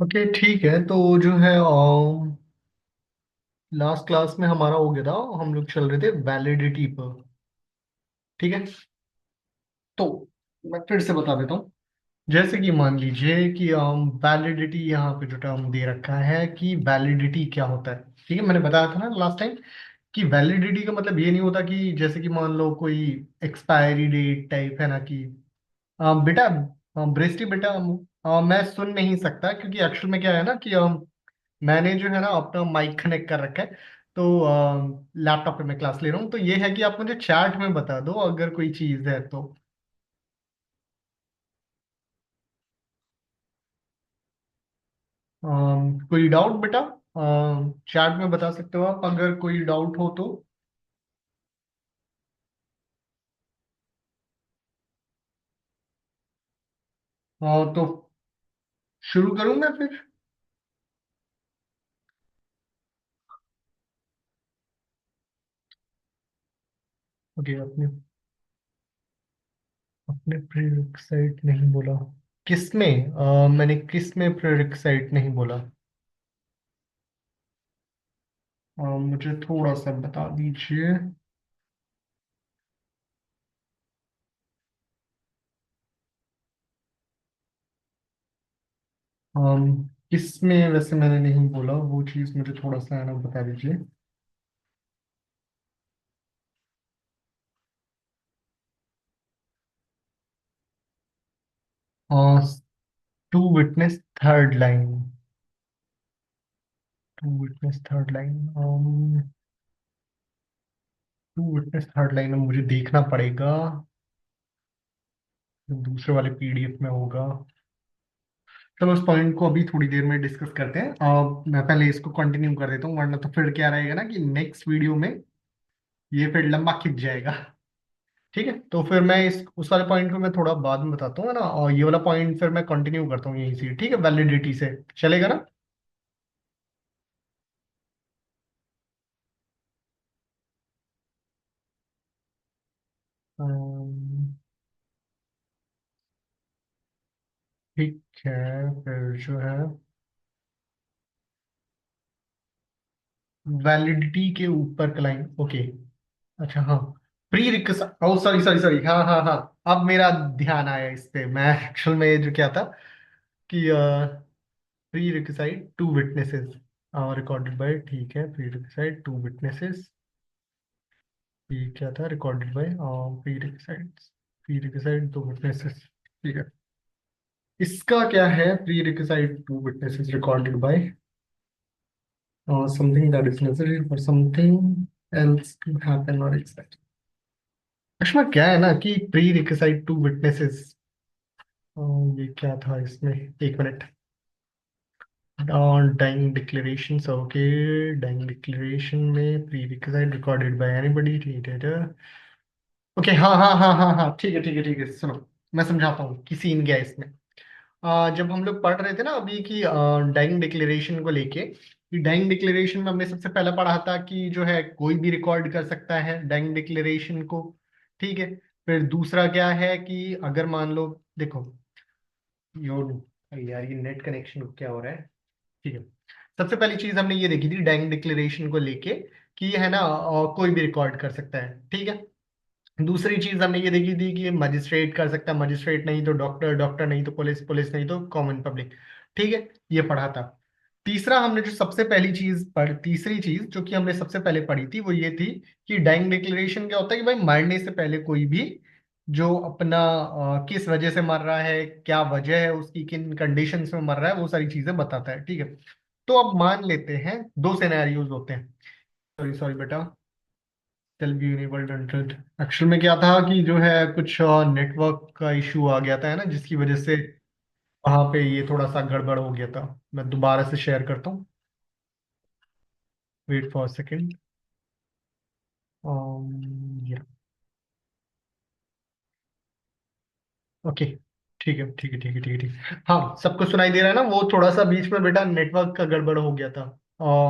Okay ठीक है। तो जो है लास्ट क्लास में हमारा हो गया था, हम लोग चल रहे थे वैलिडिटी पर। ठीक है। तो मैं फिर से बता देता हूँ। जैसे कि मान लीजिए कि वैलिडिटी यहाँ पे जो टर्म दे रखा है कि वैलिडिटी क्या होता है। ठीक है, मैंने बताया था ना लास्ट टाइम कि वैलिडिटी का मतलब ये नहीं होता कि जैसे कि मान लो कोई एक्सपायरी डेट टाइप है ना कि बेटा ब्रेस्टी बेटा मैं सुन नहीं सकता क्योंकि एक्चुअल में क्या है ना कि मैंने जो है ना अपना माइक कनेक्ट कर रखा है। तो लैपटॉप पे मैं क्लास ले रहा हूँ, तो ये है कि आप मुझे चैट में बता दो अगर कोई चीज़ है तो। कोई डाउट बेटा? चैट में बता सकते हो आप अगर कोई डाउट हो तो। तो शुरू करूँ मैं फिर? ओके। अपने अपने प्रीरिक्विसाइट नहीं बोला? किसमें मैंने किसमें प्रीरिक्विसाइट नहीं बोला? मुझे थोड़ा सा बता दीजिए। किसमें वैसे मैंने नहीं बोला वो चीज़, मुझे थोड़ा सा है ना बता दीजिए। Two witness third line. Two witness third line. Two witness third line में मुझे देखना पड़ेगा, दूसरे वाले पीडीएफ में होगा। चलो उस पॉइंट को अभी थोड़ी देर में डिस्कस करते हैं। मैं पहले इसको कंटिन्यू कर देता हूँ, वरना तो फिर क्या रहेगा ना कि नेक्स्ट वीडियो में ये फिर लंबा खिंच जाएगा। ठीक है, तो फिर मैं इस उस वाले पॉइंट को मैं थोड़ा बाद में बताता हूँ, है ना। और ये वाला पॉइंट फिर मैं कंटिन्यू करता हूँ यहीं से, ठीक है, वैलिडिटी से। चलेगा ना? अम्म, ठीक है। फिर जो है वैलिडिटी के ऊपर क्लाइम। ओके। अच्छा हाँ। प्री रिक्वेस्ट, ओ सॉरी सॉरी सॉरी, हाँ हाँ हाँ। अब मेरा ध्यान आया इस पे। मैं एक्चुअल में जो क्या था कि prerequisite two witnesses recorded by, ठीक है, प्री रिक्वेसाइट टू विटनेसेस। ये क्या था? Recorded by prerequisite, prerequisite two witnesses. ठीक है। इसका क्या है? Prerequisite two witnesses recorded by something that is necessary for something else to happen और एक्सेप्ट। एक्चुअली क्या है ना कि प्री रिक्वेसाइट टू विटनेसेस, ये क्या था इसमें? एक minute. Dying declaration, okay. Dying declaration में prerequisite recorded by anybody, ठीक है। ओके हाँ हाँ हाँ हाँ हाँ, ठीक है ठीक है ठीक है, सुनो। मैं समझाता हूँ कि सीन क्या है इसमें। जब हम लोग पढ़ रहे थे ना अभी कि डाइंग डिक्लेरेशन को लेके, कि डाइंग डिक्लेरेशन में हमने सबसे पहले पढ़ा था कि जो है कोई भी रिकॉर्ड कर सकता है डाइंग डिक्लेरेशन को। ठीक है। फिर दूसरा क्या है कि अगर मान लो, देखो, योर, यार ये नेट कनेक्शन क्या हो रहा है। ठीक है। सबसे पहली चीज हमने ये देखी थी डाइंग डिक्लेरेशन को लेके कि है ना कोई भी रिकॉर्ड कर सकता है। ठीक है। दूसरी चीज हमने ये देखी थी कि मजिस्ट्रेट कर सकता है, मजिस्ट्रेट नहीं तो डॉक्टर, डॉक्टर नहीं तो पुलिस, पुलिस नहीं तो कॉमन पब्लिक। ठीक है। ये पढ़ा था। तीसरा हमने जो सबसे पहली चीज पढ़ तीसरी चीज जो कि हमने सबसे पहले पढ़ी थी वो ये थी कि डाइंग डिक्लेरेशन क्या होता है कि भाई मरने से पहले कोई भी जो अपना किस वजह से मर रहा है, क्या वजह है उसकी, किन कंडीशंस में मर रहा है, वो सारी चीजें बताता है। ठीक है। तो अब मान लेते हैं दो सिनेरियोज होते हैं। सॉरी सॉरी बेटा। Tell be enabled until. Actual में क्या था कि जो है कुछ नेटवर्क का इशू आ गया था, है ना, जिसकी वजह से वहां पे ये थोड़ा सा गड़बड़ हो गया था। मैं दोबारा से शेयर करता हूँ। Wait for second. ओके। ठीक है ठीक है ठीक है ठीक है ठीक है। हाँ, सबको सुनाई दे रहा है ना? वो थोड़ा सा बीच में बेटा नेटवर्क का गड़बड़ हो गया था।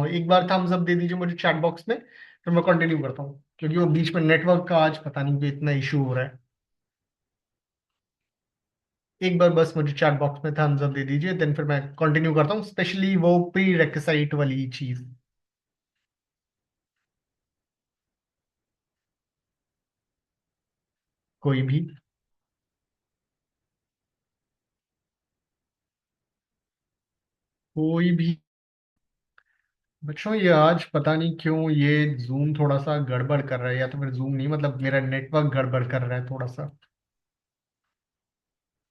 एक बार थम्स अप दे दीजिए मुझे चैट बॉक्स में, फिर मैं कंटिन्यू करता हूँ क्योंकि वो बीच में नेटवर्क का आज पता नहीं क्यों इतना इशू हो रहा है। एक बार बस मुझे चैट बॉक्स में थम्स अप दे दीजिए, देन फिर मैं कंटिन्यू करता हूँ, स्पेशली वो प्री रेक्विसाइट वाली चीज। कोई भी। कोई भी। बच्चों ये आज पता नहीं क्यों ये जूम थोड़ा सा गड़बड़ कर रहा है, या तो फिर जूम नहीं, मतलब मेरा नेटवर्क गड़बड़ कर रहा है थोड़ा सा।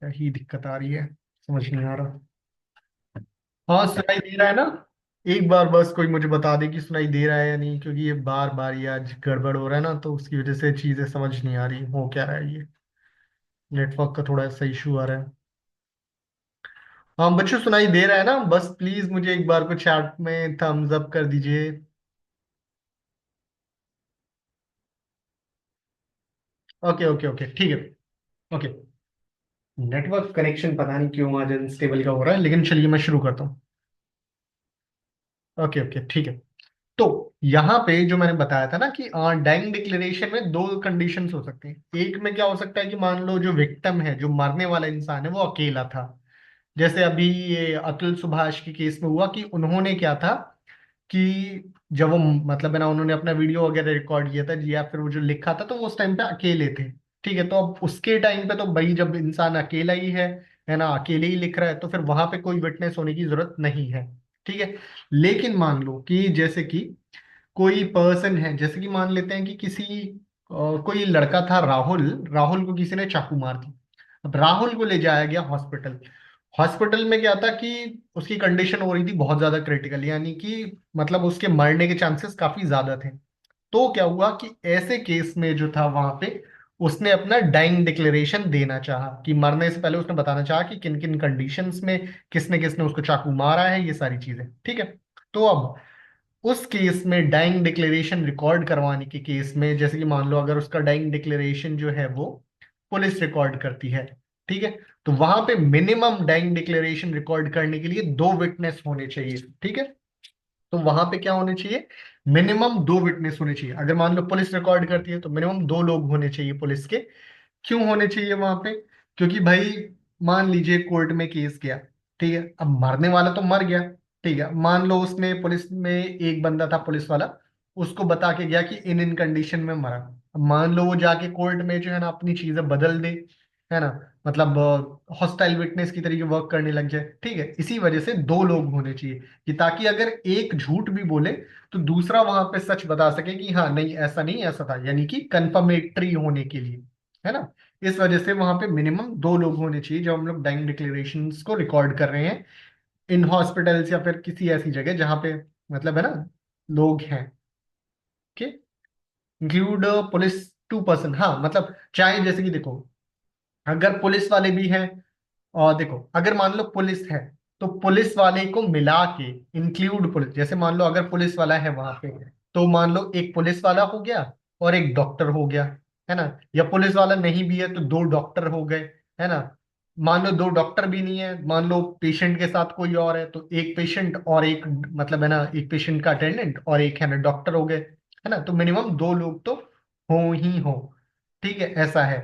क्या ही दिक्कत आ रही है, समझ नहीं आ रहा। हाँ सुनाई दे रहा है ना? एक बार बस कोई मुझे बता दे कि सुनाई दे रहा है या नहीं, क्योंकि ये बार बार ये आज गड़बड़ हो रहा है ना, तो उसकी वजह से चीजें समझ नहीं आ रही हो क्या रहा है ये। नेटवर्क का थोड़ा सा इशू आ रहा है। हाँ बच्चों सुनाई दे रहा है ना? बस प्लीज मुझे एक बार को चैट में थम्स अप कर दीजिए। ओके ओके ओके ठीक है। ओके। नेटवर्क कनेक्शन पता नहीं क्यों आज अनस्टेबल का हो रहा है, लेकिन चलिए मैं शुरू करता हूँ। ओके ओके ठीक है। तो यहाँ पे जो मैंने बताया था ना कि डाइंग डिक्लेरेशन में दो कंडीशंस हो सकते हैं। एक में क्या हो सकता है कि मान लो जो विक्टिम है, जो मरने वाला इंसान है, वो अकेला था। जैसे अभी ये अतुल सुभाष के केस में हुआ कि उन्होंने क्या था कि जब वो मतलब है ना, उन्होंने अपना वीडियो वगैरह रिकॉर्ड किया था या फिर वो जो लिखा था, तो वो उस टाइम पे अकेले थे। ठीक है, तो अब उसके टाइम पे तो भाई जब इंसान अकेला ही है ना, अकेले ही लिख रहा है, तो फिर वहां पे कोई विटनेस होने की जरूरत नहीं है। ठीक है। लेकिन मान लो कि जैसे कि कोई पर्सन है, जैसे कि मान लेते हैं कि किसी कोई लड़का था राहुल। राहुल को किसी ने चाकू मार दी। अब राहुल को ले जाया गया हॉस्पिटल। हॉस्पिटल में क्या था कि उसकी कंडीशन हो रही थी बहुत ज्यादा क्रिटिकल, यानी कि मतलब उसके मरने के चांसेस काफी ज्यादा थे। तो क्या हुआ कि ऐसे केस में जो था वहां पे उसने अपना डाइंग डिक्लेरेशन देना चाहा, कि मरने से पहले उसने बताना चाहा कि किन किन कंडीशंस में किसने किसने उसको चाकू मारा है, ये सारी चीजें। ठीक है। तो अब उस केस में डाइंग डिक्लेरेशन रिकॉर्ड करवाने के केस में, जैसे कि मान लो अगर उसका डाइंग डिक्लेरेशन जो है वो पुलिस रिकॉर्ड करती है। ठीक है। तो वहां पे मिनिमम डाइंग डिक्लेरेशन रिकॉर्ड करने के लिए दो विटनेस होने चाहिए। ठीक है। तो वहां पे क्या होने चाहिए? मिनिमम दो विटनेस होने चाहिए। अगर मान लो पुलिस रिकॉर्ड करती है तो मिनिमम दो लोग होने चाहिए पुलिस के। क्यों होने चाहिए वहां पे? क्योंकि भाई मान लीजिए कोर्ट में केस गया। ठीक है, अब मरने वाला तो मर गया। ठीक है, मान लो उसने पुलिस में एक बंदा था पुलिस वाला, उसको बता के गया कि इन इन कंडीशन में मरा। अब मान लो वो जाके कोर्ट में जो है ना अपनी चीजें बदल दे, है ना, मतलब हॉस्टाइल विटनेस की तरीके वर्क करने लग जाए। ठीक है, इसी वजह से दो लोग होने चाहिए, कि ताकि अगर एक झूठ भी बोले तो दूसरा वहां पे सच बता सके कि हाँ नहीं ऐसा नहीं ऐसा था, यानी कि कंफर्मेटरी होने के लिए, है ना। इस वजह से वहां पे मिनिमम दो लोग होने चाहिए जब हम लोग डाइंग डिक्लेरेशंस को रिकॉर्ड कर रहे हैं इन हॉस्पिटल्स या फिर किसी ऐसी जगह जहां पे मतलब है ना लोग हैं। ओके। इंक्लूड पुलिस 2%, हाँ मतलब चाहे जैसे कि देखो, अगर पुलिस वाले भी हैं, और देखो अगर मान लो पुलिस है तो पुलिस वाले को मिला के इंक्लूड पुलिस, जैसे मान लो अगर पुलिस वाला है वहां पे, तो मान लो एक पुलिस वाला हो गया और एक डॉक्टर हो गया, है ना। या पुलिस वाला नहीं भी है तो दो डॉक्टर हो गए, है ना। मान लो दो डॉक्टर भी नहीं है, मान लो पेशेंट के साथ कोई और है, तो एक पेशेंट और एक मतलब है ना, एक पेशेंट का अटेंडेंट और एक है ना डॉक्टर हो गए, है ना। तो मिनिमम दो लोग तो हो ही हो। ठीक है, ऐसा है।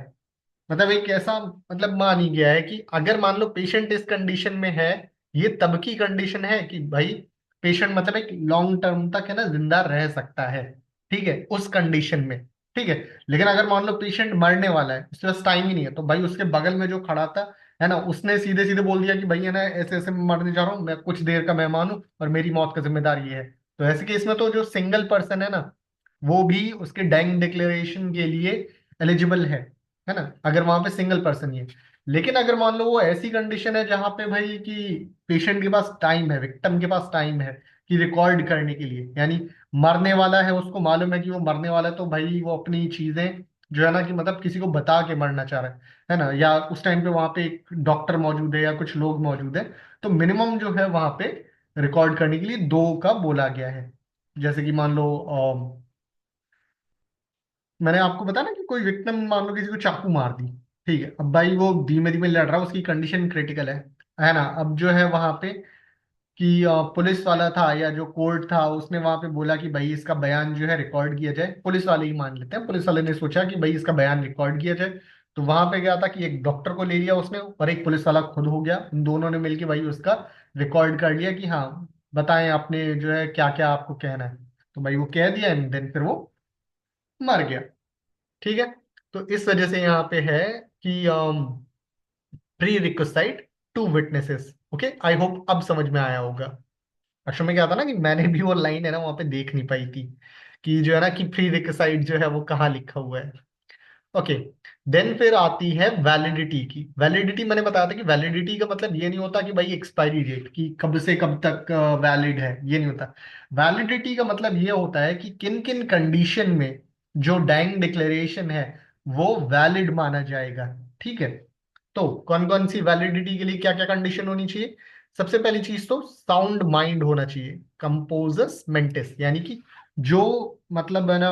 मतलब एक ऐसा मतलब मान ही गया है कि अगर मान लो पेशेंट इस कंडीशन में है, ये तब की कंडीशन है कि भाई पेशेंट मतलब एक लॉन्ग टर्म तक है ना जिंदा रह सकता है। ठीक है, उस कंडीशन में। ठीक है। लेकिन अगर मान लो पेशेंट मरने वाला है, उसके पास टाइम ही नहीं है, तो भाई उसके बगल में जो खड़ा था, है ना, उसने सीधे सीधे बोल दिया कि भाई है ना ऐसे ऐसे मैं मरने जा रहा हूँ, मैं कुछ देर का मेहमान हूँ और मेरी मौत का जिम्मेदार ये है। तो ऐसे केस में तो जो सिंगल पर्सन है ना, वो भी उसके डाइंग डिक्लेरेशन के लिए एलिजिबल है ना, अगर वहां पे सिंगल पर्सन ही है। लेकिन अगर मान लो वो ऐसी कंडीशन है जहां पे भाई कि पेशेंट के पास टाइम है, विक्टिम के पास टाइम है कि रिकॉर्ड करने के लिए, यानी मरने वाला है, उसको मालूम है कि वो मरने वाला है, तो भाई वो अपनी चीजें जो है ना कि मतलब किसी को बता के मरना चाह रहा है ना, या उस टाइम पे वहां पे एक डॉक्टर मौजूद है या कुछ लोग मौजूद है, तो मिनिमम जो है वहां पे रिकॉर्ड करने के लिए दो का बोला गया है। जैसे कि मान लो मैंने आपको बताया ना कि कोई विक्टिम मान लो किसी को चाकू मार दी। ठीक है, अब भाई वो धीमे धीमे लड़ रहा है, उसकी कंडीशन क्रिटिकल है ना। अब जो है वहां पे कि पुलिस वाला था या जो कोर्ट था उसने वहां पे बोला कि भाई इसका बयान जो है रिकॉर्ड किया जाए। पुलिस वाले ही मान लेते हैं, पुलिस वाले ने सोचा कि भाई इसका बयान रिकॉर्ड किया जाए। तो वहां पे क्या था कि एक डॉक्टर को ले लिया उसने और एक पुलिस वाला खुद हो गया, उन दोनों ने मिलके भाई उसका रिकॉर्ड कर लिया कि हाँ बताएं आपने जो है क्या क्या आपको कहना है। तो भाई वो कह दिया एंड देन फिर वो मर गया। ठीक है। तो इस वजह से यहाँ पे है कि pre requisite to witnesses. Okay, I hope अब समझ में आया होगा। एक्चुअल में क्या था ना कि मैंने भी वो लाइन है ना वहां पे देख नहीं पाई थी कि जो है ना कि प्री रिक्विसाइट जो है वो कहाँ लिखा हुआ है। ओके। देन फिर आती है वैलिडिटी की। वैलिडिटी मैंने बताया था कि वैलिडिटी का मतलब ये नहीं होता कि भाई एक्सपायरी डेट कि कब से कब तक वैलिड है, ये नहीं होता। वैलिडिटी का मतलब ये होता है कि किन किन कंडीशन में जो डैंग डिक्लेरेशन है वो वैलिड माना जाएगा। ठीक है। तो कौन कौन सी वैलिडिटी के लिए क्या क्या कंडीशन होनी चाहिए। सबसे पहली चीज तो साउंड माइंड होना चाहिए, कंपोजस मेंटिस, यानी कि जो मतलब है ना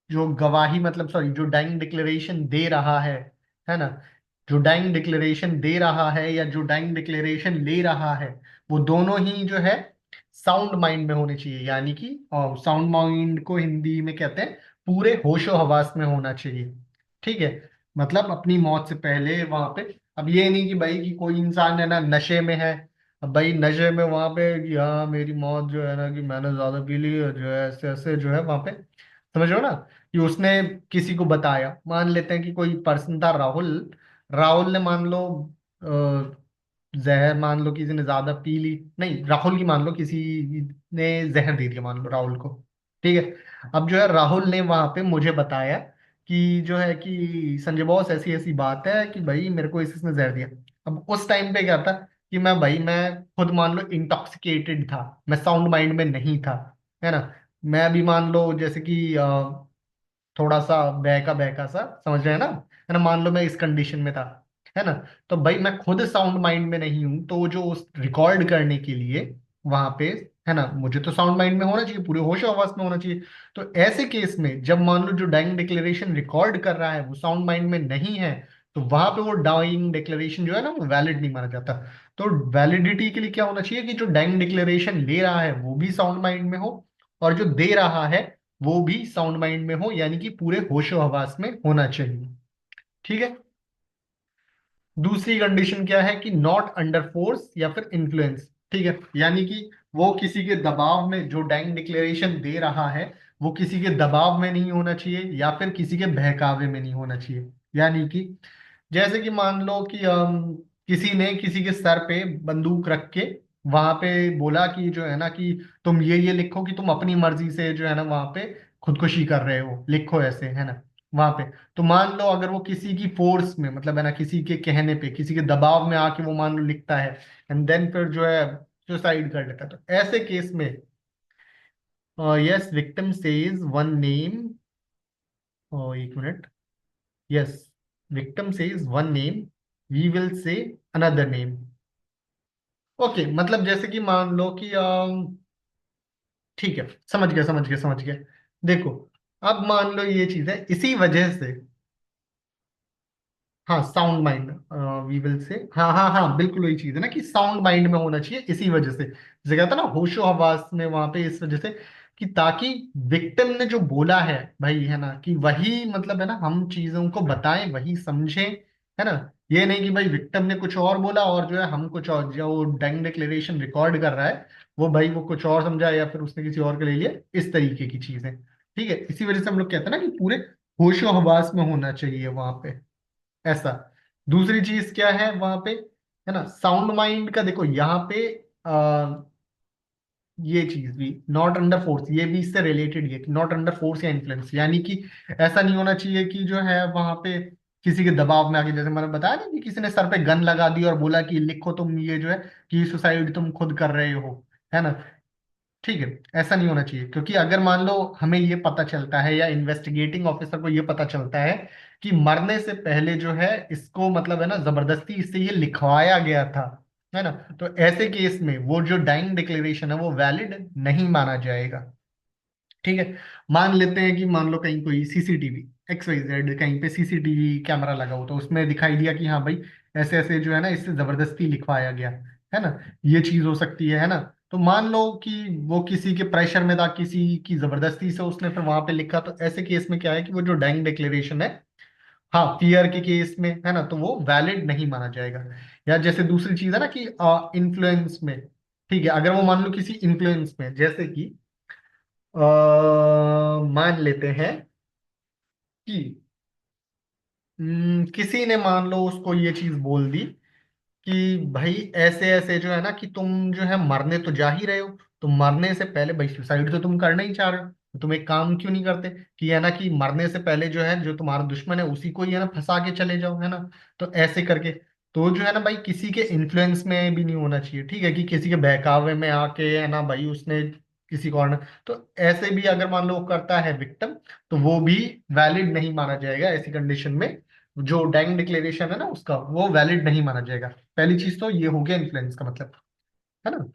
जो गवाही मतलब सॉरी जो डाइंग डिक्लेरेशन दे रहा है ना, जो डाइंग डिक्लेरेशन दे रहा है या जो डाइंग डिक्लेरेशन ले रहा है वो दोनों ही जो है साउंड माइंड में होने चाहिए। यानी कि साउंड माइंड को हिंदी में कहते हैं पूरे होशो हवास में होना चाहिए। ठीक है। मतलब अपनी मौत से पहले वहां पे, अब ये नहीं कि भाई कि कोई इंसान है ना नशे में है, अब भाई नशे में वहां पे कि हाँ मेरी मौत जो है ना कि मैंने ज्यादा पी ली और जो है ऐसे ऐसे जो है वहां पे, समझ रहे हो ना, कि उसने किसी को बताया। मान लेते हैं कि कोई पर्सन था राहुल, राहुल ने मान लो जहर, मान लो किसी ने ज्यादा पी ली, नहीं राहुल की मान लो किसी ने जहर दे दिया मान लो राहुल को। ठीक है। अब जो है राहुल ने वहां पे मुझे बताया कि जो है कि संजय बॉस ऐसी ऐसी बात है कि भाई मेरे को इसने जहर दिया। अब उस टाइम पे क्या था कि मैं भाई मैं खुद मान लो इंटॉक्सिकेटेड था, मैं साउंड माइंड में नहीं था, है ना। मैं भी मान लो जैसे कि थोड़ा सा बहका बहका सा, समझ रहे हैं ना, है ना, मान लो मैं इस कंडीशन में था, है ना। तो भाई मैं खुद साउंड माइंड में नहीं हूं, तो जो उस रिकॉर्ड करने के लिए वहां पे, है ना, मुझे तो साउंड माइंड में होना चाहिए, पूरे होश आवाज में होना चाहिए। तो ऐसे केस में जब मान लो जो डाइंग डिक्लेरेशन रिकॉर्ड कर रहा है वो साउंड माइंड में नहीं है, तो वहां पे वो डाइंग डिक्लेरेशन जो है ना वो वैलिड नहीं माना जाता। तो वैलिडिटी के लिए क्या होना चाहिए कि जो डाइंग डिक्लेरेशन ले रहा है वो भी साउंड माइंड में हो और जो दे रहा है वो भी साउंड माइंड में हो, यानी कि पूरे होशो हवास में होना चाहिए। ठीक है। दूसरी कंडीशन क्या है कि नॉट अंडर फोर्स या फिर इन्फ्लुएंस। ठीक है। यानी कि वो किसी के दबाव में, जो डाइंग डिक्लेरेशन दे रहा है वो किसी के दबाव में नहीं होना चाहिए या फिर किसी के बहकावे में नहीं होना चाहिए। यानी कि जैसे कि मान लो कि किसी ने किसी के सर पे बंदूक रख के वहां पे बोला कि जो है ना कि तुम ये लिखो कि तुम अपनी मर्जी से जो है ना वहां पे खुदकुशी कर रहे हो, लिखो ऐसे, है ना, वहां पे। तो मान लो अगर वो किसी की फोर्स में मतलब है ना किसी के कहने पे किसी के दबाव में आके वो मान लो लिखता है एंड देन फिर जो है सुसाइड कर लेता है, तो ऐसे केस में yes victim says one name, एक minute, yes victim says one name, we will say another name. Okay, मतलब जैसे कि मान लो कि ठीक है, समझ गया समझ गया समझ गया। देखो, अब मान लो ये चीज है इसी वजह से, हाँ साउंड माइंड, वी विल से, हाँ हाँ हाँ बिल्कुल वही चीज है ना कि साउंड माइंड में होना चाहिए इसी वजह से, जैसे कहता है ना होशो हवास में वहां पे, इस वजह से कि ताकि विक्टिम ने जो बोला है भाई, है ना, कि वही मतलब है ना हम चीजों को बताएं वही समझें, है ना। ये नहीं कि भाई विक्टिम ने कुछ और बोला और जो है हम कुछ और, जो डेंग डिक्लेरेशन रिकॉर्ड कर रहा है वो भाई वो कुछ और समझा या फिर उसने किसी और के ले लिया, इस तरीके की चीजें। ठीक है। इसी वजह से हम लोग कहते हैं ना कि पूरे होशो हवास में होना चाहिए वहां पे, ऐसा। दूसरी चीज क्या है वहां पे, है ना, साउंड माइंड का देखो यहाँ पे आ, ये चीज भी नॉट अंडर फोर्स, ये भी इससे रिलेटेड है कि नॉट अंडर फोर्स या इन्फ्लुएंस, यानी कि ऐसा नहीं होना चाहिए कि जो है वहां पे किसी के दबाव में आके, जैसे मैंने बताया ना कि किसी ने सर पे गन लगा दी और बोला कि लिखो तुम ये जो है कि सुसाइड तुम खुद कर रहे हो, है ना। ठीक है। ऐसा नहीं होना चाहिए, क्योंकि अगर मान लो हमें ये पता चलता है या इन्वेस्टिगेटिंग ऑफिसर को ये पता चलता है कि मरने से पहले जो है इसको मतलब है ना जबरदस्ती इससे ये लिखवाया गया था, है ना, तो ऐसे केस में वो जो डाइंग डिक्लेरेशन है वो वैलिड नहीं माना जाएगा। ठीक है। मान लेते हैं कि मान लो कहीं कोई सीसीटीवी एक्स वाई जेड कहीं पे सीसीटीवी कैमरा लगा हो तो उसमें दिखाई दिया कि हाँ भाई ऐसे ऐसे जो है ना इससे जबरदस्ती लिखवाया गया, है ना, ये चीज हो सकती है ना। तो मान लो कि वो किसी के प्रेशर में था, किसी की जबरदस्ती से उसने फिर वहां पे लिखा, तो ऐसे केस में क्या है कि वो जो डाइंग डिक्लेरेशन है, हाँ फियर के केस में है ना, तो वो वैलिड नहीं माना जाएगा। या जैसे दूसरी चीज है ना कि इन्फ्लुएंस में, ठीक है, अगर वो मान लो किसी इन्फ्लुएंस में, जैसे कि मान लेते हैं कि किसी ने मान लो उसको ये चीज बोल दी कि भाई ऐसे ऐसे जो है ना कि तुम जो है मरने तो जा ही रहे हो, तो मरने से पहले भाई सुसाइड तो तुम करना ही चाह रहे हो, तो तुम एक काम क्यों नहीं करते कि है ना कि मरने से पहले जो है जो तुम्हारा दुश्मन है उसी को ही है ना फंसा के चले जाओ, है ना। तो ऐसे करके, तो जो है ना भाई किसी के इन्फ्लुएंस में भी नहीं होना चाहिए, ठीक है, कि किसी के बहकावे में आके है ना भाई उसने किसी को तो ऐसे भी अगर मान लो वो करता है विक्टिम, तो वो भी वैलिड नहीं माना जाएगा ऐसी कंडीशन में। जो डैंग डिक्लेरेशन है ना उसका वो वैलिड नहीं माना जाएगा। पहली चीज तो ये हो गया इन्फ्लुएंस का मतलब, है ना।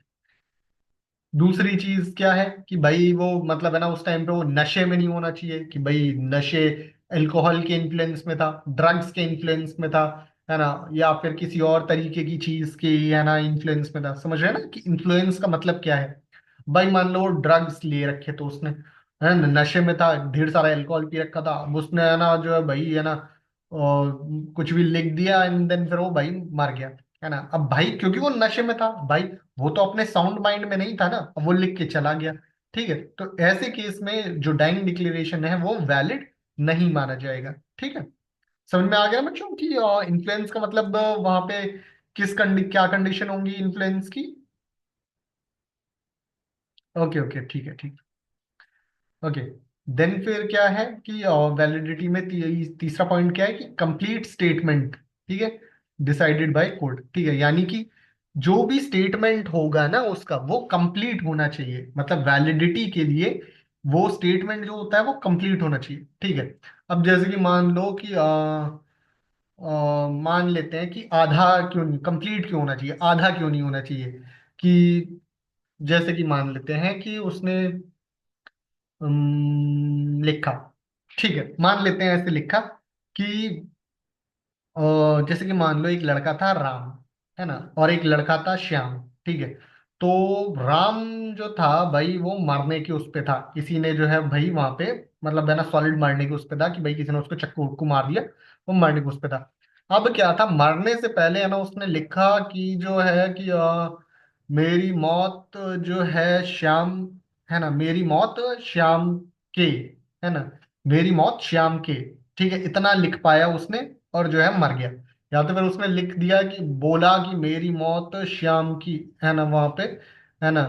दूसरी चीज क्या है कि भाई वो मतलब है ना उस टाइम पे वो नशे में नहीं होना चाहिए, कि भाई नशे अल्कोहल के इन्फ्लुएंस में था, ड्रग्स के इन्फ्लुएंस में था, है ना, या फिर किसी और तरीके की चीज के है ना इन्फ्लुएंस में था। समझ रहे हैं ना कि इन्फ्लुएंस का मतलब क्या है। भाई मान लो ड्रग्स ले रखे तो उसने, है ना, नशे में था, ढेर सारा अल्कोहल पी रखा था, अब उसने है ना जो है भाई है ना और कुछ भी लिख दिया एंड देन फिर वो भाई मर गया, है ना। अब भाई क्योंकि वो नशे में था भाई, वो तो अपने साउंड माइंड में नहीं था ना, अब वो लिख के चला गया। ठीक है, तो ऐसे केस में जो डाइंग डिक्लेरेशन है वो वैलिड नहीं माना जाएगा। ठीक है, समझ में आ गया बच्चों कि इन्फ्लुएंस का मतलब वहां पे क्या कंडीशन होंगी इन्फ्लुएंस की। ओके ओके, ठीक है, ठीक। ओके, देन फिर क्या है कि वैलिडिटी में तीसरा पॉइंट क्या है कि कंप्लीट स्टेटमेंट, ठीक है, डिसाइडेड बाय कोर्ट। ठीक है, यानी कि जो भी स्टेटमेंट होगा ना उसका वो कंप्लीट होना चाहिए, मतलब वैलिडिटी के लिए वो स्टेटमेंट जो होता है वो कंप्लीट होना चाहिए। ठीक है, अब जैसे कि मान लो कि मान लेते हैं कि आधा क्यों नहीं, कंप्लीट क्यों होना चाहिए, आधा क्यों नहीं होना चाहिए, कि जैसे कि मान लेते हैं कि उसने लिखा, ठीक है, मान लेते हैं ऐसे लिखा कि जैसे कि मान लो एक लड़का था राम, है ना, और एक लड़का था श्याम। ठीक है, तो राम जो था भाई वो मरने के उस पे था, किसी ने जो है भाई वहां पे मतलब है ना सॉलिड मारने के उस पे था, कि भाई किसी ने उसको चक्कू उक्कू मार दिया, वो मरने के उस पे था। अब क्या था, मरने से पहले है ना उसने लिखा कि जो है कि मेरी मौत जो है श्याम, है ना, मेरी मौत श्याम के, है ना, मेरी मौत श्याम के। ठीक है, इतना लिख पाया उसने और जो है मर गया। या तो फिर उसने लिख दिया कि बोला कि मेरी मौत श्याम की, है ना, वहां पे, है ना,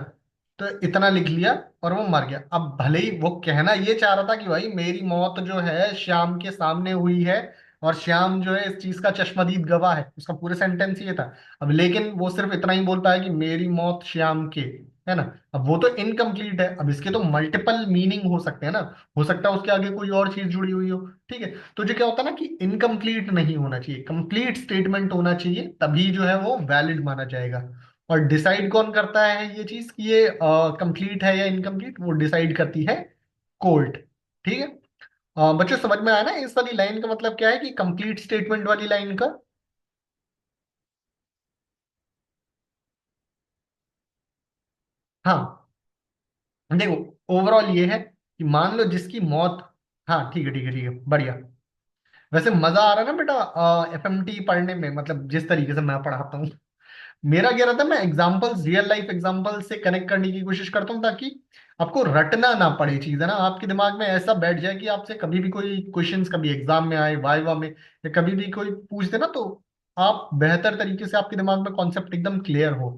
तो इतना लिख लिया और वो मर गया। अब भले ही वो कहना ये चाह रहा था कि भाई मेरी मौत जो है श्याम के सामने हुई है और श्याम जो है इस चीज का चश्मदीद गवाह है, उसका पूरे सेंटेंस ये था। अब लेकिन वो सिर्फ इतना ही बोल पाया कि मेरी मौत श्याम के, है ना। अब वो तो इनकम्प्लीट है, अब इसके तो मल्टीपल मीनिंग हो सकते हैं ना, हो सकता है उसके आगे कोई और चीज जुड़ी हुई हो। ठीक है, तो जो क्या होता है ना कि इनकम्प्लीट नहीं होना चाहिए, कंप्लीट स्टेटमेंट होना चाहिए, तभी जो है वो वैलिड माना जाएगा। और डिसाइड कौन करता है ये चीज कि ये कंप्लीट है या इनकम्प्लीट, वो डिसाइड करती है कोर्ट। ठीक है, बच्चों समझ में आया ना इस वाली लाइन का मतलब क्या है, कि कंप्लीट स्टेटमेंट वाली लाइन का। हाँ, देखो, ओवरऑल ये है कि मान लो जिसकी मौत, हाँ ठीक है ठीक है ठीक है, बढ़िया। वैसे मजा आ रहा है ना बेटा एफएमटी पढ़ने में, मतलब जिस तरीके से मैं पढ़ाता हूँ। मेरा क्या रहता है, मैं एग्जांपल्स, रियल लाइफ एग्जांपल्स से कनेक्ट करने की कोशिश करता हूँ, ताकि आपको रटना ना पड़े चीज, है ना, आपके दिमाग में ऐसा बैठ जाए कि आपसे कभी भी कोई क्वेश्चंस कभी एग्जाम में आए, वाइवा में, या कभी भी कोई पूछ दे ना, तो आप बेहतर तरीके से आपके दिमाग में कॉन्सेप्ट एकदम क्लियर हो।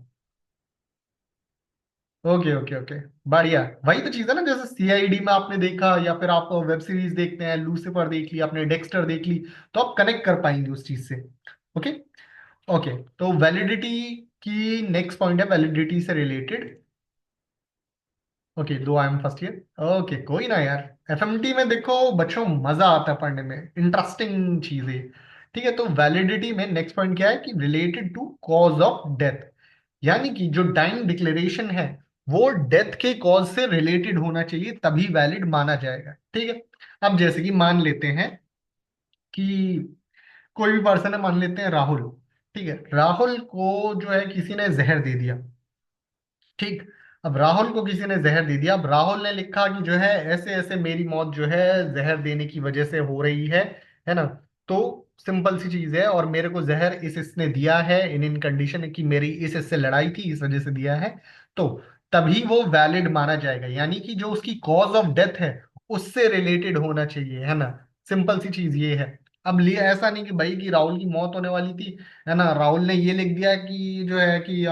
ओके ओके ओके, बढ़िया। वही तो चीज है ना, जैसे सीआईडी में आपने देखा, या फिर आप वेब सीरीज देखते हैं, लूसीफर देख ली आपने, डेक्स्टर देख ली, तो आप कनेक्ट कर पाएंगे उस चीज से। ओके ओके, तो वैलिडिटी की नेक्स्ट पॉइंट है वैलिडिटी से रिलेटेड। ओके, दो I am first year, okay कोई ना यार। एफएमटी में देखो बच्चों मजा आता है पढ़ने में, इंटरेस्टिंग चीज है। ठीक है, तो वैलिडिटी में नेक्स्ट पॉइंट क्या है कि related to cause of death, यानी कि जो डाइंग डिक्लेरेशन है वो डेथ के कॉज से रिलेटेड होना चाहिए, तभी वैलिड माना जाएगा। ठीक है, अब जैसे कि मान लेते हैं कि कोई भी पर्सन है, मान लेते हैं राहुल। ठीक है, राहुल को जो है किसी ने जहर दे दिया, ठीक। अब राहुल को किसी ने जहर दे दिया। अब राहुल ने लिखा कि जो है ऐसे ऐसे मेरी मौत जो है जहर देने की वजह से हो रही है ना। तो सिंपल सी चीज है, और मेरे को जहर इसने दिया है इन इन कंडीशन कि मेरी इससे लड़ाई थी, इस वजह से दिया है। तो तभी वो वैलिड माना जाएगा, यानी कि जो उसकी कॉज ऑफ डेथ है उससे रिलेटेड होना चाहिए, है ना। सिंपल सी चीज ये है। अब लिए ऐसा नहीं कि भाई कि राहुल की मौत होने वाली थी, है ना, राहुल ने ये लिख दिया कि जो है कि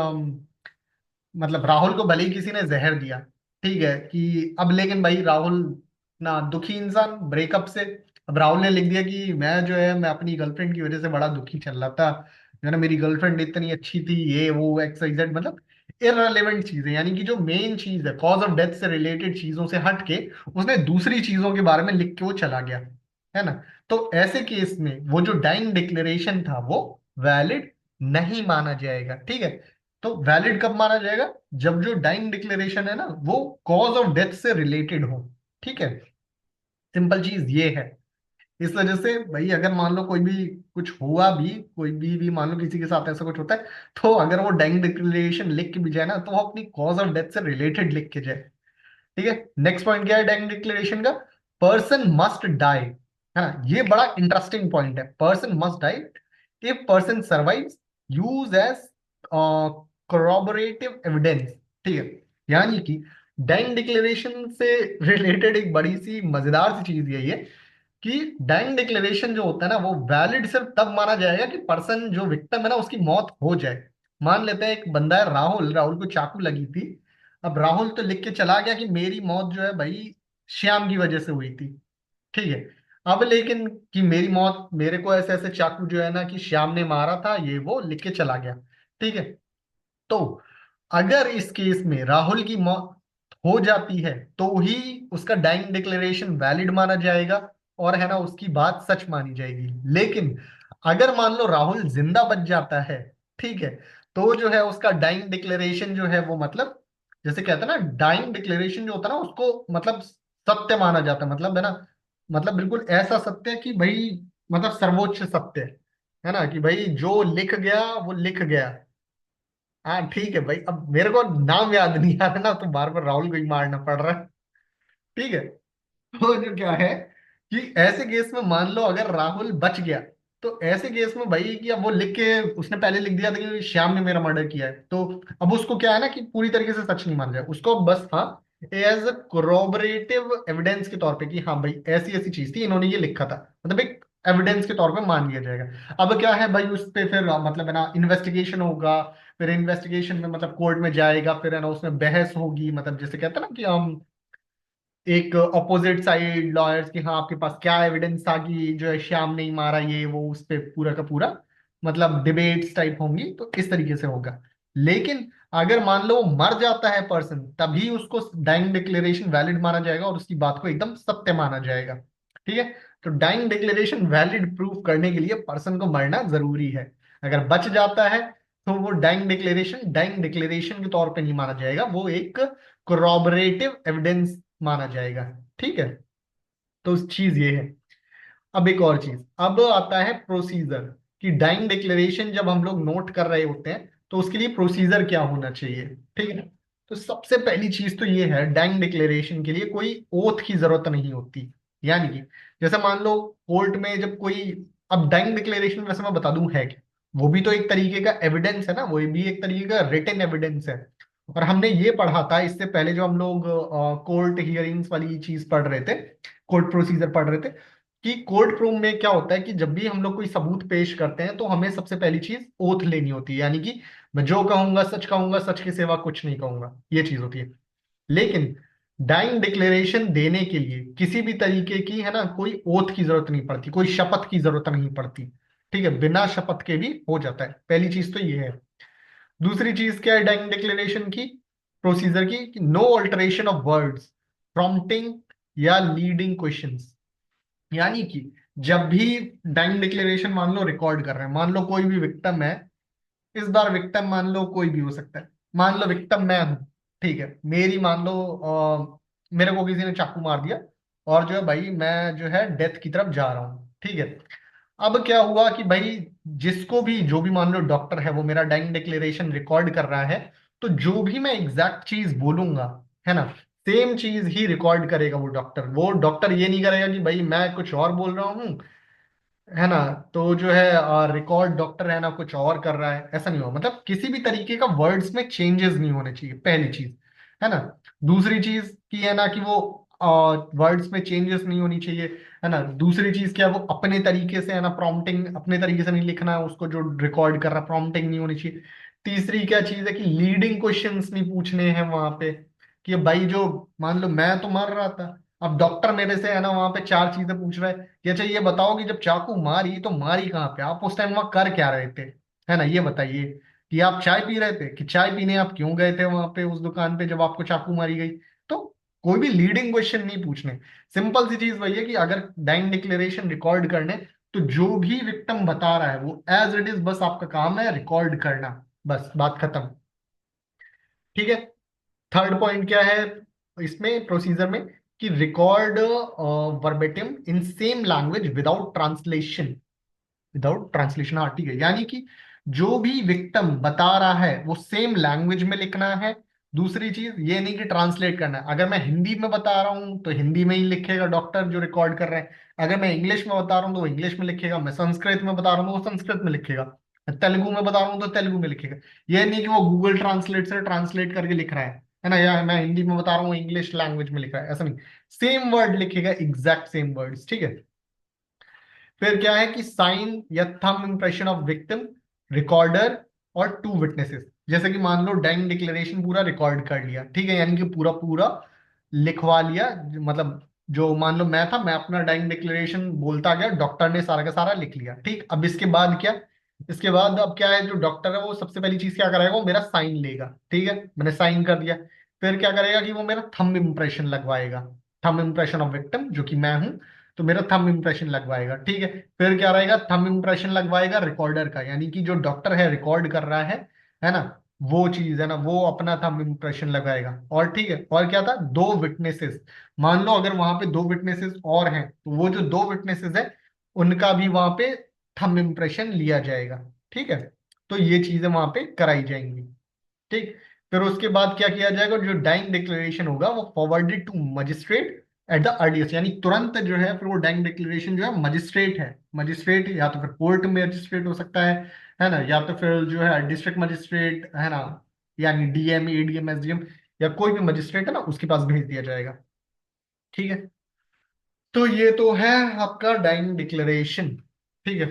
मतलब राहुल को भले ही किसी ने जहर दिया, ठीक है कि अब, लेकिन भाई राहुल ना दुखी इंसान ब्रेकअप से। अब राहुल ने लिख दिया कि मैं जो है मैं अपनी गर्लफ्रेंड की वजह से बड़ा दुखी चल रहा था, जो है ना मेरी गर्लफ्रेंड इतनी अच्छी थी, ये वो एक्स वाई जेड, मतलब इररिलेवेंट चीजें, यानी कि जो मेन चीज है कॉज ऑफ डेथ से रिलेटेड चीजों से हट के उसने दूसरी चीजों के बारे में लिख के वो चला गया, है ना। तो ऐसे केस में वो जो डाइंग डिक्लेरेशन था वो वैलिड नहीं माना जाएगा, ठीक है। तो वैलिड कब माना जाएगा? जब जो डाइंग डिक्लेरेशन है ना वो कॉज ऑफ डेथ से रिलेटेड हो, ठीक है। सिंपल चीज ये है। इस वजह से भाई अगर मान लो कोई भी कुछ हुआ भी, कोई भी मान लो किसी के साथ ऐसा कुछ होता है, तो अगर वो डाइंग डिक्लेरेशन लिख के भी जाए ना तो वो अपनी कॉज ऑफ डेथ से रिलेटेड लिख के जाए, ठीक है। नेक्स्ट पॉइंट क्या है डाइंग डिक्लेरेशन का? पर्सन मस्ट डाई, है ना। ये बड़ा इंटरेस्टिंग पॉइंट है। Person must die if person survives use as corroborative evidence, ठीक है। यानी कि डाइंग डिक्लेरेशन से रिलेटेड एक बड़ी सी मजेदार सी चीज यही है कि डाइंग डिक्लेरेशन जो होता है ना वो वैलिड सिर्फ तब माना जाएगा कि पर्सन जो विक्टिम है ना उसकी मौत हो जाए। मान लेते हैं एक बंदा है राहुल, राहुल को चाकू लगी थी। अब राहुल तो लिख के चला गया कि मेरी मौत जो है भाई श्याम की वजह से हुई थी, ठीक है। अब लेकिन कि मेरी मौत, मेरे को ऐसे ऐसे चाकू जो है ना कि श्याम ने मारा था, ये वो लिख के चला गया, ठीक है। तो अगर इस केस में राहुल की मौत हो जाती है तो ही उसका डाइंग डिक्लेरेशन वैलिड माना जाएगा, और है ना उसकी बात सच मानी जाएगी। लेकिन अगर मान लो राहुल जिंदा बच जाता है, ठीक है, तो जो है उसका डाइंग डिक्लेरेशन जो है वो मतलब, जैसे कहते हैं ना डाइंग डिक्लेरेशन जो होता है ना उसको मतलब सत्य माना जाता है, मतलब है ना, मतलब बिल्कुल ऐसा सत्य कि भाई मतलब सर्वोच्च सत्य, है ना, कि भाई जो लिख गया वो लिख गया। हाँ ठीक है भाई, अब मेरे को नाम याद नहीं आ रहा ना तो बार बार राहुल को ही मारना पड़ रहा है, ठीक है। तो जो क्या है कि ऐसे केस में मान लो अगर राहुल बच गया, तो ऐसे केस में भाई कि अब वो लिख के उसने पहले लिख दिया था कि श्याम ने मेरा मर्डर किया है, तो अब उसको क्या है ना कि पूरी तरीके से सच नहीं मान जाए उसको, बस हाँ एज अ कोरोबरेटिव एविडेंस के तौर पे कि हाँ भाई ऐसी ऐसी चीज थी, इन्होंने ये लिखा था, मतलब एक एविडेंस के तौर पे मान लिया जाएगा। अब क्या है भाई उस पे फिर मतलब है ना इन्वेस्टिगेशन होगा, फिर इन्वेस्टिगेशन में मतलब कोर्ट में जाएगा, फिर है ना उसमें बहस होगी, मतलब जैसे कहते हैं ना कि हम एक अपोजिट साइड लॉयर्स की, हाँ आपके पास क्या एविडेंस था कि जो है श्याम नहीं मारा, ये वो उस पे पूरा का पूरा मतलब डिबेट्स टाइप होंगी, तो इस तरीके से होगा। लेकिन अगर मान लो वो मर जाता है पर्सन, तभी उसको डाइंग डिक्लेरेशन वैलिड माना जाएगा और उसकी बात को एकदम सत्य माना जाएगा, ठीक है। तो डाइंग डिक्लेरेशन वैलिड प्रूफ करने के लिए पर्सन को मरना जरूरी है। अगर बच जाता है तो वो डाइंग डिक्लेरेशन के तौर पे नहीं माना जाएगा, वो एक corroborative एविडेंस माना जाएगा, ठीक है। तो उस चीज ये है। अब एक और चीज, अब आता है प्रोसीजर, कि डाइंग डिक्लेरेशन जब हम लोग नोट कर रहे होते हैं तो उसके लिए प्रोसीजर क्या होना चाहिए, ठीक है। तो सबसे पहली चीज तो ये है डाइंग डिक्लेरेशन के लिए कोई ओथ की जरूरत नहीं होती। यानी कि जैसे मान लो कोर्ट में जब कोई, अब डाइंग डिक्लेरेशन वैसे मैं बता दूं है क्या, वो भी तो एक तरीके का एविडेंस है ना, वो भी एक तरीके का रिटन एविडेंस है। और हमने ये पढ़ा था इससे पहले जो हम लोग कोर्ट हियरिंग्स वाली चीज पढ़ रहे थे, कोर्ट प्रोसीजर पढ़ रहे थे, कि कोर्ट रूम में क्या होता है कि जब भी हम लोग कोई सबूत पेश करते हैं तो हमें सबसे पहली चीज ओथ लेनी होती है, यानी कि मैं जो कहूंगा, सच के सिवा कुछ नहीं कहूंगा, ये चीज होती है। लेकिन डाइंग डिक्लेरेशन देने के लिए किसी भी तरीके की है ना कोई ओथ की जरूरत नहीं पड़ती, कोई शपथ की जरूरत नहीं पड़ती, ठीक है, बिना शपथ के भी हो जाता है। पहली चीज तो ये है। दूसरी चीज क्या है डाइंग डिक्लेरेशन की, प्रोसीजर की, कि no alteration of words prompting या लीडिंग क्वेश्चंस। यानी कि जब भी डाइंग डिक्लेरेशन मान लो रिकॉर्ड कर रहे हैं, मान लो कोई भी विक्टिम है, इस बार विक्टिम मान लो कोई भी हो सकता है, मान लो विक्टिम मैं हूं, ठीक है, मेरी मान लो मेरे को किसी ने चाकू मार दिया, और जो है भाई मैं जो है डेथ की तरफ जा रहा हूँ, ठीक है। अब क्या हुआ कि भाई जिसको भी जो भी मान लो डॉक्टर है वो मेरा डाइंग डिक्लेरेशन रिकॉर्ड कर रहा है, तो जो भी मैं एग्जैक्ट चीज बोलूंगा, है ना, सेम चीज ही रिकॉर्ड करेगा वो डॉक्टर ये नहीं करेगा कि भाई मैं कुछ और बोल रहा हूँ, है ना, तो जो है रिकॉर्ड डॉक्टर है ना कुछ और कर रहा है, ऐसा नहीं हो, मतलब किसी भी तरीके का वर्ड्स में चेंजेस नहीं होने चाहिए, पहली चीज, है ना। दूसरी चीज की है ना कि वो वर्ड्स में चेंजेस नहीं होनी चाहिए, है ना। दूसरी चीज क्या है, वो अपने तरीके से है ना प्रॉम्प्टिंग अपने तरीके से नहीं लिखना है, उसको जो रिकॉर्ड कर रहा है प्रॉम्प्टिंग नहीं होनी चाहिए। तीसरी क्या चीज है कि लीडिंग क्वेश्चंस नहीं पूछने हैं वहां पे, कि भाई जो मान लो मैं तो मर रहा था, अब डॉक्टर मेरे से है ना वहां पे चार चीजें पूछ रहा है कि अच्छा ये बताओ कि जब चाकू मारी तो मारी कहाँ पे, आप उस टाइम वहां कर क्या रहे थे, है ना, ये बताइए। कि आप चाय पी रहे थे, कि चाय पीने आप क्यों गए थे वहां पे उस दुकान पे जब आपको चाकू मारी गई। तो कोई भी लीडिंग क्वेश्चन नहीं पूछने। सिंपल सी चीज वही है कि अगर डाइंग डिक्लेरेशन रिकॉर्ड करने, तो जो भी विक्टिम बता रहा है वो एज इट इज, बस आपका काम है रिकॉर्ड करना, बस बात खत्म। ठीक है। थर्ड पॉइंट क्या है इसमें प्रोसीजर में, कि record verbatim in same language without translation. Without translation, हाँ ठीक है, यानी कि जो भी विक्टिम बता रहा है वो सेम लैंग्वेज में लिखना है। दूसरी चीज ये नहीं कि ट्रांसलेट करना है, अगर मैं हिंदी में बता रहा हूँ तो हिंदी में ही लिखेगा डॉक्टर जो रिकॉर्ड कर रहा है, अगर मैं इंग्लिश में बता रहा हूँ तो वो इंग्लिश में लिखेगा, मैं संस्कृत में बता रहा हूँ तो वो संस्कृत में लिखेगा, मैं तेलुगु में बता रहा हूँ तो तेलुगु में लिखेगा। ये नहीं कि वो गूगल ट्रांसलेट से ट्रांसलेट करके लिख रहा है ना, या मैं हिंदी में बता रहा हूँ इंग्लिश लैंग्वेज में लिख रहा है, ऐसा नहीं। सेम वर्ड लिखेगा, एग्जैक्ट सेम वर्ड्स, ठीक है। फिर क्या है कि साइन या thumb impression of victim, recorder और टू विटनेसेस। जैसे कि मान लो डाइंग डिक्लेरेशन पूरा रिकॉर्ड कर लिया, ठीक है, यानी कि पूरा पूरा लिखवा लिया, मतलब जो मान लो मैं था, मैं अपना डाइंग डिक्लेरेशन बोलता गया, डॉक्टर ने सारा का सारा लिख लिया, ठीक। अब इसके बाद क्या, इसके बाद अब क्या है, जो डॉक्टर है वो सबसे पहली चीज क्या करेगा, वो मेरा साइन लेगा, ठीक है, मैंने साइन कर दिया। फिर क्या करेगा कि वो मेरा थंब इंप्रेशन लगवाएगा, थंब इंप्रेशन ऑफ विक्टिम जो कि मैं हूं, तो मेरा थंब इंप्रेशन लगवाएगा, ठीक है। फिर क्या रहेगा, थंब इंप्रेशन लगवाएगा रिकॉर्डर का, यानी कि जो डॉक्टर है रिकॉर्ड कर रहा है ना, वो चीज है ना, वो अपना थंब इंप्रेशन लगाएगा। और ठीक है, और क्या था, दो विटनेसेस, मान लो अगर वहां पे दो विटनेसेस और हैं, तो वो जो दो विटनेसेस है उनका भी वहां पे थंब इंप्रेशन लिया जाएगा, ठीक है। तो ये चीजें वहां पे कराई जाएंगी, ठीक। फिर उसके बाद क्या किया जाएगा, जो डाइंग डिक्लेरेशन होगा वो forwarded to magistrate at the earliest, यानी तुरंत जो है, फिर वो डाइंग डिक्लेरेशन जो है मजिस्ट्रेट है, मजिस्ट्रेट या तो फिर कोर्ट मजिस्ट्रेट हो सकता है ना, या तो फिर जो है डिस्ट्रिक्ट मजिस्ट्रेट, है ना, यानी डीएम एडीएम एसडीएम, या कोई भी मजिस्ट्रेट है ना उसके पास भेज दिया जाएगा, ठीक है। तो ये तो है आपका डाइंग डिक्लेरेशन, ठीक है।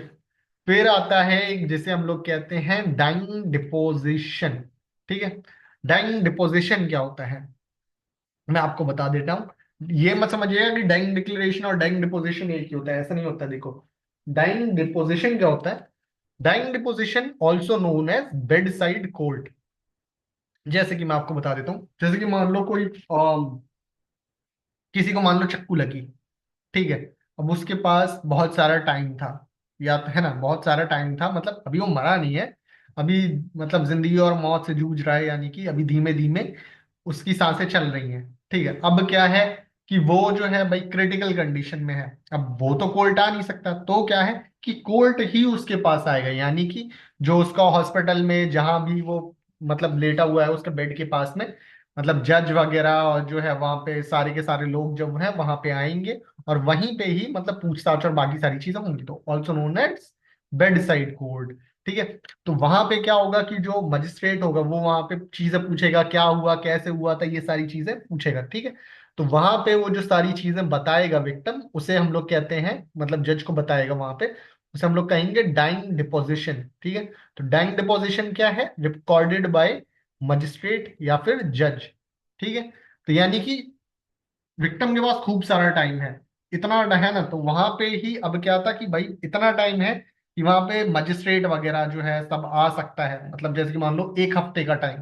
फिर आता है एक जिसे हम लोग कहते हैं डाइंग डिपोजिशन, ठीक है। डाइंग डिपोजिशन क्या होता है, मैं आपको बता देता हूँ। ये मत समझिएगा कि डाइंग डिक्लेरेशन और डाइंग डिपोजिशन एक ही होता है, ऐसा नहीं होता, देखो। डाइंग डिपोजिशन क्या होता है, dying deposition also known as bedside court. जैसे कि मैं आपको बता देता हूँ, जैसे कि मान लो कोई किसी को मान लो चक्कू लगी, ठीक है। अब उसके पास बहुत सारा टाइम था, या तो है ना बहुत सारा टाइम था, मतलब अभी वो मरा नहीं है, अभी मतलब जिंदगी और मौत से जूझ रहा है, यानी कि अभी धीमे धीमे उसकी सांसें चल रही हैं, ठीक है। अब क्या है कि वो जो है भाई क्रिटिकल कंडीशन में है, अब वो तो कोर्ट आ नहीं सकता, तो क्या है कि कोर्ट ही उसके पास आएगा, यानी कि जो उसका हॉस्पिटल में जहां भी वो मतलब लेटा हुआ है उसके बेड के पास में, मतलब जज वगैरह और जो है वहां पे सारे के सारे लोग जब है वहां पे आएंगे, और वहीं पे ही मतलब पूछताछ और बाकी सारी चीजें होंगी, तो also known as bedside court, ठीक है। तो वहां पे क्या होगा कि जो मजिस्ट्रेट होगा वो वहां पे चीजें पूछेगा, क्या हुआ कैसे हुआ था, ये सारी चीजें पूछेगा, ठीक है। तो वहां पे वो जो सारी चीजें बताएगा विक्टिम, उसे हम लोग कहते हैं, मतलब जज को बताएगा वहां पे, उसे हम लोग कहेंगे डाइंग डिपोजिशन, ठीक है। तो डाइंग डिपोजिशन क्या है, रिकॉर्डेड बाय मजिस्ट्रेट या फिर जज, ठीक है। तो यानी कि विक्टिम के पास खूब सारा टाइम है, इतना है ना, तो वहां पे ही अब क्या था कि भाई इतना टाइम है कि वहां पे मजिस्ट्रेट वगैरह जो है सब आ सकता है, मतलब जैसे कि मान लो एक हफ्ते का टाइम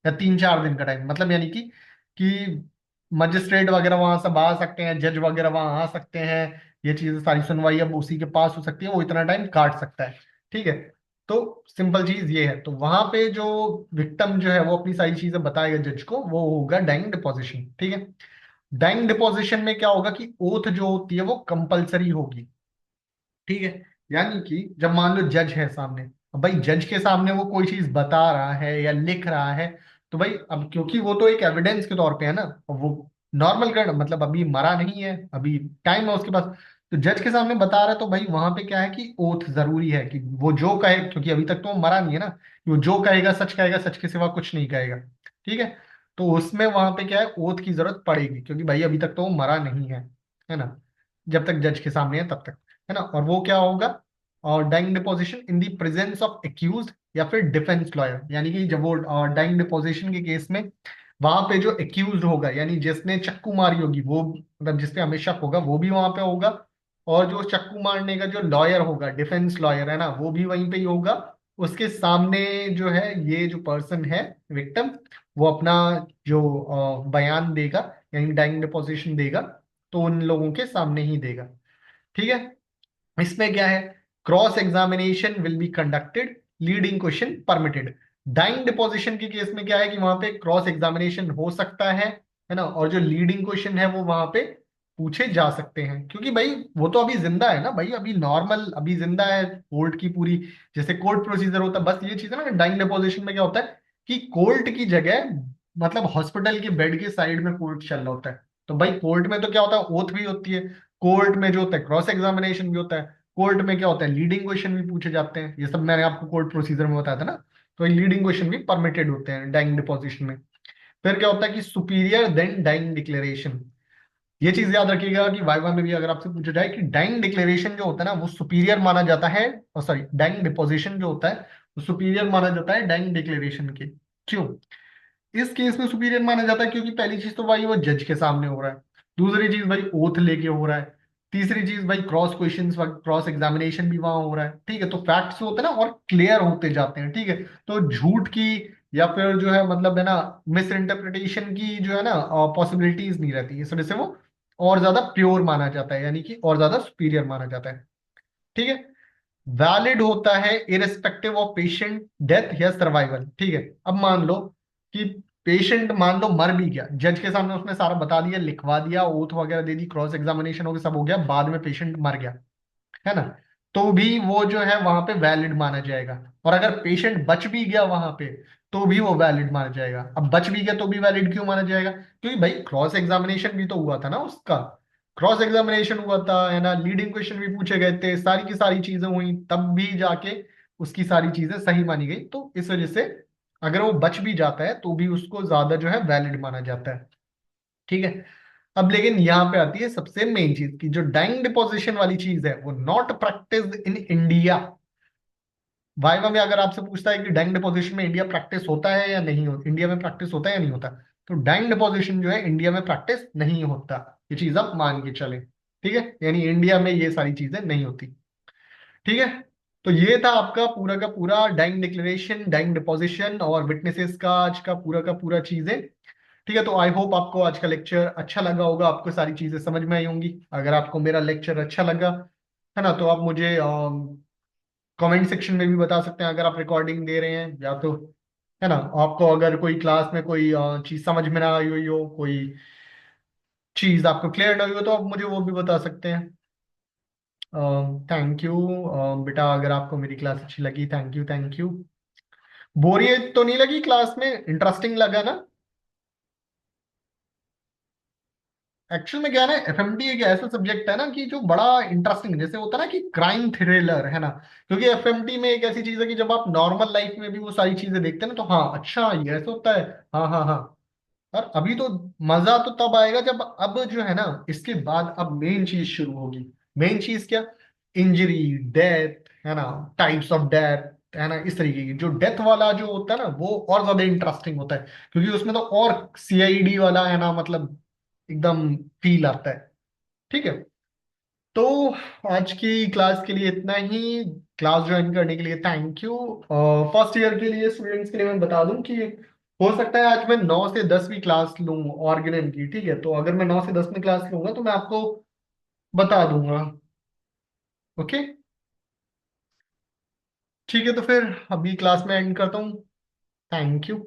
या 3-4 दिन का टाइम, मतलब यानी कि मजिस्ट्रेट वगैरह वहां सब आ सकते हैं, जज वगैरह वहां आ सकते हैं, ये चीजें सारी सुनवाई अब उसी के पास हो सकती है, वो इतना टाइम काट सकता है, ठीक है। तो सिंपल चीज ये है, तो वहां पे जो विक्टिम जो है वो अपनी सारी चीजें बताएगा जज को, वो होगा डाइंग डिपोजिशन, ठीक है। डाइंग डिपोजिशन में क्या होगा कि ओथ जो होती है वो कंपलसरी होगी, ठीक है। यानी कि जब मान लो जज है सामने, अब भाई जज के सामने वो कोई चीज बता रहा है या लिख रहा है, तो भाई अब क्योंकि वो तो एक एविडेंस के तौर पे है ना, और वो नॉर्मल कर मतलब अभी मरा नहीं है, अभी टाइम है उसके पास, तो जज के सामने बता रहा है, तो भाई वहां पे क्या है कि ओथ जरूरी है कि वो जो कहे, क्योंकि अभी तक तो वो मरा नहीं है ना, कि वो जो कहेगा सच के सिवा कुछ नहीं कहेगा। ठीक है। तो उसमें वहां पे क्या है, ओथ की जरूरत पड़ेगी, क्योंकि भाई अभी तक तो वो मरा नहीं है ना, जब तक जज के सामने है तब तक, है ना। और वो क्या होगा, और dying deposition in the presence of accused या फिर डिफेंस लॉयर, यानी कि जब वो डाइंग डिपोजिशन के केस में वहां पे जो एक्यूज होगा, यानी जिसने चक्कू मारी होगी वो, मतलब जिसपे हमें शक होगा वो भी वहां पे होगा, और जो चक्कू मारने का जो लॉयर होगा, डिफेंस लॉयर है ना, वो भी वहीं पे ही होगा। उसके सामने जो है ये जो पर्सन है, विक्टिम, वो अपना जो बयान देगा, यानी डाइंग डिपोजिशन देगा, तो उन लोगों के सामने ही देगा। ठीक है। इसमें क्या है, cross examination will be conducted, leading question permitted. Dying deposition के केस में क्या है कि वहां पे क्रॉस एग्जामिनेशन हो सकता है ना, और जो लीडिंग क्वेश्चन है वो वहां पे पूछे जा सकते हैं, क्योंकि भाई वो तो अभी जिंदा है ना भाई, अभी नॉर्मल अभी जिंदा है, कोर्ट की पूरी जैसे कोर्ट प्रोसीजर होता है, बस ये चीज है ना, डाइंग डिपोजिशन में क्या होता है कि कोर्ट की जगह मतलब हॉस्पिटल के बेड के साइड में कोर्ट चल रहा होता है। तो भाई कोर्ट में तो क्या होता है, ओथ भी होती है, कोर्ट में जो होता है क्रॉस एग्जामिनेशन भी होता है, कोर्ट में क्या होता है, लीडिंग क्वेश्चन भी पूछे जाते हैं, ये सब मैंने आपको कोर्ट प्रोसीजर में बताया था ना। तो ये लीडिंग क्वेश्चन भी परमिटेड होते हैं डाइंग डिपोजिशन में। फिर क्या होता है कि सुपीरियर देन डाइंग डिक्लेरेशन। ये चीज याद रखिएगा कि वाइवा में भी अगर आपसे पूछा जाए कि डाइंग डिक्लेरेशन जो होता है ना वो सुपीरियर माना जाता है, और सॉरी डाइंग डिपोजिशन जो होता है वो सुपीरियर माना जाता है डाइंग डिक्लेरेशन के। क्यों इस केस में सुपीरियर माना जाता है, क्योंकि पहली चीज तो भाई वो जज के सामने हो रहा है, दूसरी चीज भाई ओथ लेके हो रहा है, तीसरी चीज भाई क्रॉस क्वेश्चंस क्रॉस एग्जामिनेशन भी वहां हो रहा है। ठीक है, तो फैक्ट्स होते हैं ना और क्लियर होते जाते हैं। ठीक है, तो झूठ की या फिर जो है मतलब है ना मिस इंटरप्रिटेशन की जो है ना पॉसिबिलिटीज नहीं रहती, इस वजह से वो और ज्यादा प्योर माना जाता है, यानी कि और ज्यादा सुपीरियर माना जाता है। ठीक है। वैलिड होता है इरेस्पेक्टिव ऑफ पेशेंट डेथ या सर्वाइवल। ठीक है, अब मान लो कि पेशेंट मान लो मर भी गया, जज के सामने उसने सारा बता दिया, लिखवा दिया, ओथ वगैरह दे दी, क्रॉस एग्जामिनेशन हो गया, सब हो गया, बाद में पेशेंट मर गया, है ना, तो भी वो जो है वहां पे वैलिड माना जाएगा। और अगर पेशेंट बच भी गया वहां पे तो भी वो वैलिड माना जाएगा। अब बच भी गया तो भी वैलिड क्यों माना जाएगा, क्योंकि भाई क्रॉस एग्जामिनेशन भी तो हुआ था ना उसका, क्रॉस एग्जामिनेशन हुआ था, है ना, लीडिंग क्वेश्चन भी पूछे गए थे, सारी की सारी चीजें हुई, तब भी जाके उसकी सारी चीजें सही मानी गई, तो इस वजह से अगर वो बच भी जाता है तो भी उसको ज्यादा जो है वैलिड माना जाता है। ठीक है। अब लेकिन यहाँ पे आती है सबसे मेन चीज की, जो डाइंग डिपोजिशन वाली चीज है वो not practice in India. Viva में अगर आपसे पूछता है कि डाइंग डिपोजिशन में इंडिया प्रैक्टिस होता है या नहीं होता, इंडिया में प्रैक्टिस होता है या नहीं होता, तो डाइंग डिपोजिशन जो है इंडिया में प्रैक्टिस नहीं होता, ये चीज आप मान के चले। ठीक है, यानी इंडिया में ये सारी चीजें नहीं होती। ठीक है। तो ये था आपका पूरा का पूरा डाइंग डिक्लेरेशन, डाइंग डिपोजिशन और विटनेसेस का आज का पूरा चीजें। ठीक है, तो आई होप आपको आज का लेक्चर अच्छा लगा होगा, आपको सारी चीजें समझ में आई होंगी। अगर आपको मेरा लेक्चर अच्छा लगा, है ना, तो आप मुझे कमेंट सेक्शन में भी बता सकते हैं, अगर आप रिकॉर्डिंग दे रहे हैं या तो, है ना, आपको अगर कोई क्लास में कोई चीज समझ में ना आई हुई हो, कोई चीज आपको क्लियर ना हुई हो, तो आप मुझे वो भी बता सकते हैं। थैंक यू बेटा, अगर आपको मेरी क्लास अच्छी लगी, थैंक यू थैंक यू। बोरियत तो नहीं लगी क्लास में, इंटरेस्टिंग लगा ना। एक्चुअल में क्या है ना, एफएमडी एक ऐसा सब्जेक्ट है ना कि जो बड़ा इंटरेस्टिंग, जैसे होता है ना कि क्राइम थ्रिलर, है ना, क्योंकि एफएमडी में एक ऐसी चीज है कि जब आप नॉर्मल लाइफ में भी वो सारी चीजें देखते हैं ना, तो हाँ अच्छा ये ऐसा होता है, हाँ हाँ हाँ। और अभी तो मजा तो तब आएगा जब अब जो है ना इसके बाद अब मेन चीज शुरू होगी। मेन चीज क्या, इंजरी, डेथ, है ना, टाइप्स ऑफ डेथ, है ना, इस तरीके की जो डेथ वाला जो होता है ना वो और ज्यादा इंटरेस्टिंग होता है, क्योंकि उसमें तो और सीआईडी वाला है ना, मतलब एकदम फील आता है। ठीक है। तो आज की क्लास के लिए इतना ही। क्लास ज्वाइन करने के लिए थैंक यू। फर्स्ट ईयर के लिए स्टूडेंट्स के लिए मैं बता दूं कि हो सकता है आज मैं 9 से 10 की क्लास लूं ऑर्गेनाइज की। ठीक है, तो अगर मैं 9 से 10 में क्लास लूंगा तो मैं आपको बता दूंगा। ओके। ठीक है, तो फिर अभी क्लास में एंड करता हूँ। Thank you.